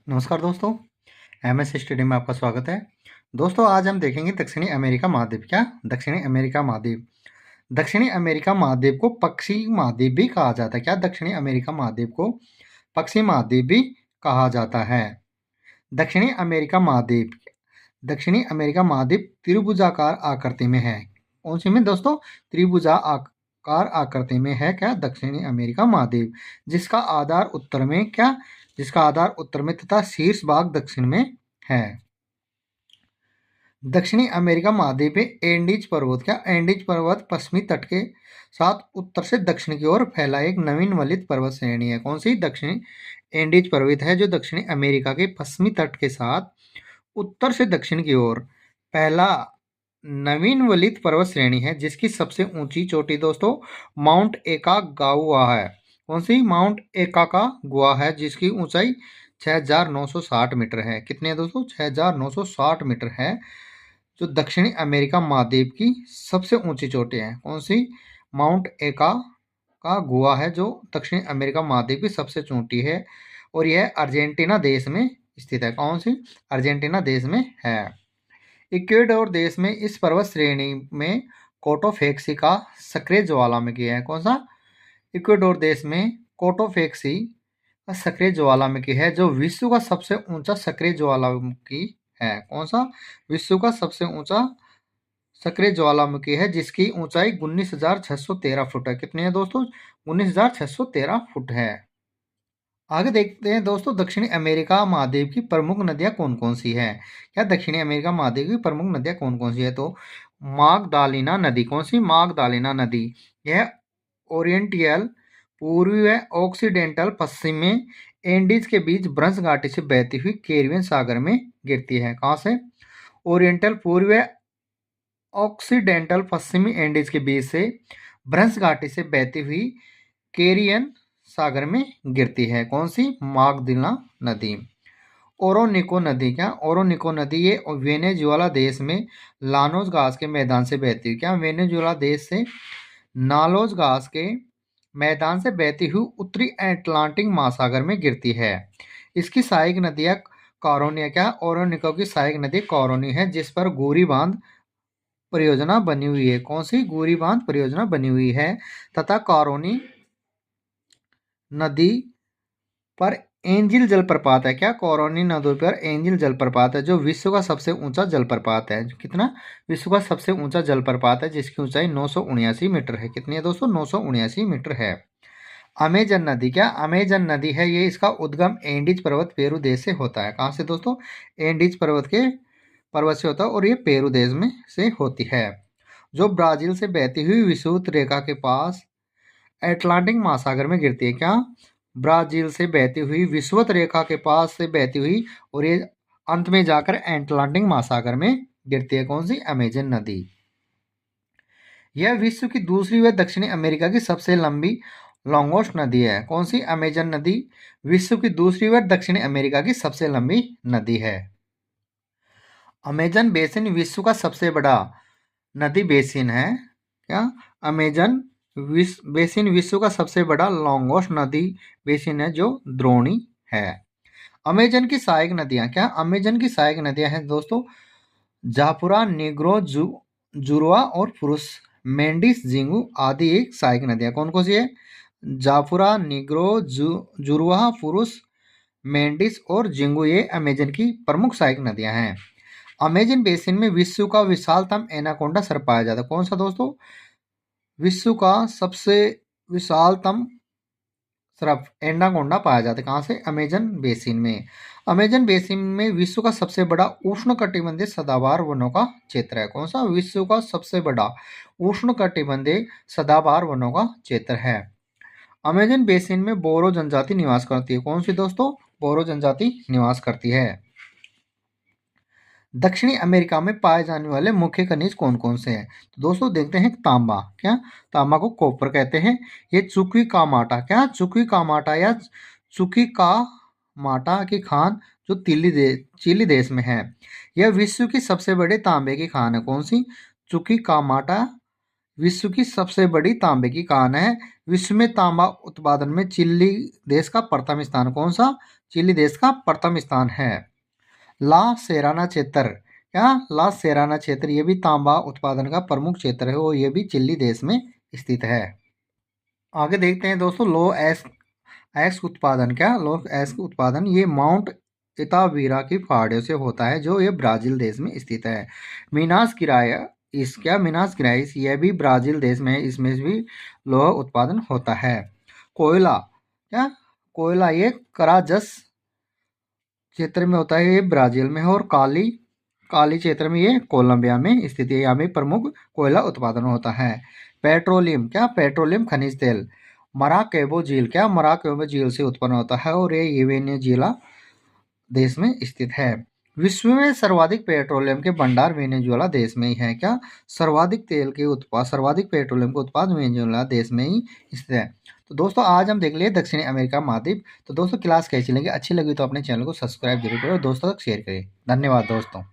नमस्कार दोस्तों, MS study में आपका स्वागत है। दोस्तों, आज हम देखेंगे दक्षिणी अमेरिका महाद्वीप। क्या दक्षिणी अमेरिका महाद्वीप? दक्षिणी अमेरिका महाद्वीप को पक्षी महाद्वीप भी कहा जाता है। क्या दक्षिणी अमेरिका महाद्वीप को पक्षी महाद्वीप भी कहा जाता है? दक्षिणी अमेरिका महाद्वीप दक्षिणी अमेरिका महाद्वीप त्रिभुजाकार आकृति में है। कौन सी में दोस्तों? त्रिभुजाकार आकृति में है। क्या दक्षिणी अमेरिका महाद्वीप, जिसका आधार उत्तर में तथा शीर्ष भाग दक्षिण में है। दक्षिणी अमेरिका महाद्वीप में एंडीज पर्वत। क्या एंडीज पर्वत पश्चिमी तट के साथ उत्तर से दक्षिण की ओर फैला एक नवीन वलित पर्वत श्रेणी है। कौन सी? दक्षिणी एंडीज पर्वत है जो दक्षिणी अमेरिका के पश्चिमी तट के साथ उत्तर से दक्षिण की ओर पहला नवीन वलित पर्वत श्रेणी है, जिसकी सबसे ऊंची चोटी दोस्तों माउंट एकागाउआ है। कौन सी? माउंट एकाकागुआ है, जिसकी ऊंचाई 6960 मीटर है। कितने है दोस्तों? 6960 मीटर है, जो दक्षिणी अमेरिका महाद्वीप की सबसे ऊंची चोटी है। कौन सी? माउंट एकाकागुआ है, जो दक्षिणी अमेरिका महाद्वीप की सबसे चोटी है और यह अर्जेंटीना देश में स्थित है। कौन सी? अर्जेंटीना देश में है। इक्वेडोर देश में इस पर्वत श्रेणी में कोटोफेक्सी का सक्रिय ज्वालामुखी है। कौन सा? इक्वेडोर देश में कोटोफेक्सी का सक्रिय ज्वालामुखी है, जो विश्व का सबसे ऊंचा सक्रिय ज्वालामुखी है। कौन सा? विश्व का सबसे ऊंचा सक्रिय ज्वालामुखी है, जिसकी ऊंचाई 19,613 फुट है। कितनी है दोस्तों? 19,613 फुट है। आगे देखते हैं दोस्तों, दक्षिणी अमेरिका महाद्वीप की प्रमुख नदियां कौन कौन सी है। क्या दक्षिणी अमेरिका महाद्वीप की प्रमुख नदियां कौन कौन सी है? तो मागदालिना नदी। कौन सी? मागदालिना नदी। यह ओरिएंटल पूर्वी व ऑक्सीडेंटल पश्चिम में एंडीज के बीच ब्रंश घाटी से बहती हुई कैरिबियन सागर में गिरती है। कहाँ से? ओरिएंटल पूर्वी व ऑक्सीडेंटल पश्चिमी एंडीज के बीच से ब्रंश घाटी से बहती हुई कैरिबियन सागर में गिरती है। कौन सी? मागदालिना नदी। ओरोनिको नदी। क्या? ओरोनिको नदी ये वेनेजुएला देश में लानोस घास के मैदान से बहती है। क्या? वेनेजुएला देश से नालोज घास के मैदान से बहती हुई उत्तरी अटलांटिक महासागर में गिरती है। इसकी सहायक नदियां कॉरोनी है। क्या? ओरोनिको की सहायक नदी कॉरोनी है, जिस पर गूरी बांध परियोजना बनी हुई है। कौन सी? गूरी बांध परियोजना बनी हुई है। तथा कॉरोनी नदी पर एंजिल जलप्रपात है। क्या? कॉरोनी नदी पर एंजिल जलप्रपात है, जो विश्व का सबसे ऊंचा जलप्रपात है। कितना? विश्व का सबसे ऊंचा जलप्रपात है, जिसकी ऊंचाई 979 मीटर है। कितनी है दोस्तों? 979 मीटर है। अमेजन नदी। क्या? अमेजन नदी है, ये इसका उद्गम एंडीज पर्वत पेरू देश से होता है। कहाँ से दोस्तों? एंडीज पर्वत से होता है और ये पेरू देश में से होती है, जो ब्राजील से बहती हुई विषुवत रेखा के पास अटलांटिक महासागर में गिरती है। क्या? ब्राजील से बहती हुई विषुवत रेखा के पास से बहती हुई और ये अंत में जाकर अटलांटिक महासागर में गिरती है। कौन सी? अमेजन नदी। यह विश्व की दूसरी व दक्षिणी अमेरिका की सबसे लंबी लॉन्गेस्ट नदी है। कौन सी? अमेजन नदी विश्व की दूसरी व दक्षिणी अमेरिका की सबसे लंबी नदी है। अमेजन बेसिन विश्व का सबसे बड़ा नदी बेसिन है। क्या? अमेजन बेसिन विश्व का सबसे बड़ा लॉन्गेस्ट नदी बेसिन है, जो द्रोणी है। अमेजन की सहायक नदियां। क्या? अमेजन की सहायक नदियां हैं दोस्तों जापुरा, निग्रो, जुरुआ और पुरुष, मेंडिस, जिंगू आदि एक सहायक नदियां। कौन कौन सी है? जापुरा, निग्रो, जुरुआ, पुरुष, मेंडिस और जिंगू, ये अमेजन की प्रमुख सहायक नदियां हैं। अमेजन बेसिन में विश्व का विशालतम एनाकोंडा सर्प पाया जाता है। कौन सा दोस्तों? विश्व का सबसे विशालतम सर्प एनाकोंडा पाया जाता है। कहाँ से? अमेजन बेसिन में। अमेजन बेसिन में विश्व का सबसे बड़ा उष्णकटिबंधीय सदाबहार वनों का क्षेत्र है। कौन सा? विश्व का सबसे बड़ा उष्णकटिबंधीय सदाबहार वनों का क्षेत्र है। अमेजन बेसिन में बोरो जनजाति निवास करती है। कौन सी दोस्तों? बोरो जनजाति निवास करती है। दक्षिणी अमेरिका में पाए जाने वाले मुख्य खनिज कौन कौन से हैं? तो दोस्तों देखते हैं तांबा। क्या? तांबा को कॉपर कहते हैं। ये चुकी का माटा। क्या? चुकी का माटा या चुकी का माटा की खान, जो चिली देश में है। यह विश्व की सबसे बड़ी तांबे की खान है। कौन सी? चुकी का माटा विश्व की सबसे बड़ी तांबे की खान है। विश्व में तांबा उत्पादन में चिली देश का प्रथम स्थान कौन सा? चिली देश का प्रथम स्थान है। ला सेराना क्षेत्र, क्या ला सेराना क्षेत्र, ये भी तांबा उत्पादन का प्रमुख क्षेत्र है और ये भी चिली देश में स्थित है। आगे देखते हैं दोस्तों, लो एस्क उत्पादन, क्या लो एस्क उत्पादन, ये माउंट इतावीरा की पहाड़ियों से होता है जो ये ब्राजील देश में स्थित है। मीनास गिराया मीनास गिराइस, यह भी ब्राजील देश में है, इसमें भी लोह उत्पादन होता है। कोयला, क्या कोयला, ये कराजस क्षेत्र में होता है, ये ब्राजील में है। और काली काली क्षेत्र में ये कोलंबिया में स्थित है, यहाँ में प्रमुख कोयला उत्पादन होता है। पेट्रोलियम, क्या पेट्रोलियम खनिज तेल, मराकेबो झील, क्या मराकेबो झील से उत्पन्न होता है और ये वेनेजुएला देश में स्थित है। विश्व में सर्वाधिक पेट्रोलियम के भंडार वेनेजुएला देश में ही है, क्या सर्वाधिक पेट्रोलियम के उत्पाद वेनेजुएला देश में ही स्थित है। तो दोस्तों आज हम देख लिए दक्षिणी अमेरिका महाद्वीप। तो दोस्तों क्लास कैसी लगी, अच्छी लगी तो अपने चैनल को सब्सक्राइब जरूर करें और दोस्तों तक शेयर करें। धन्यवाद दोस्तों।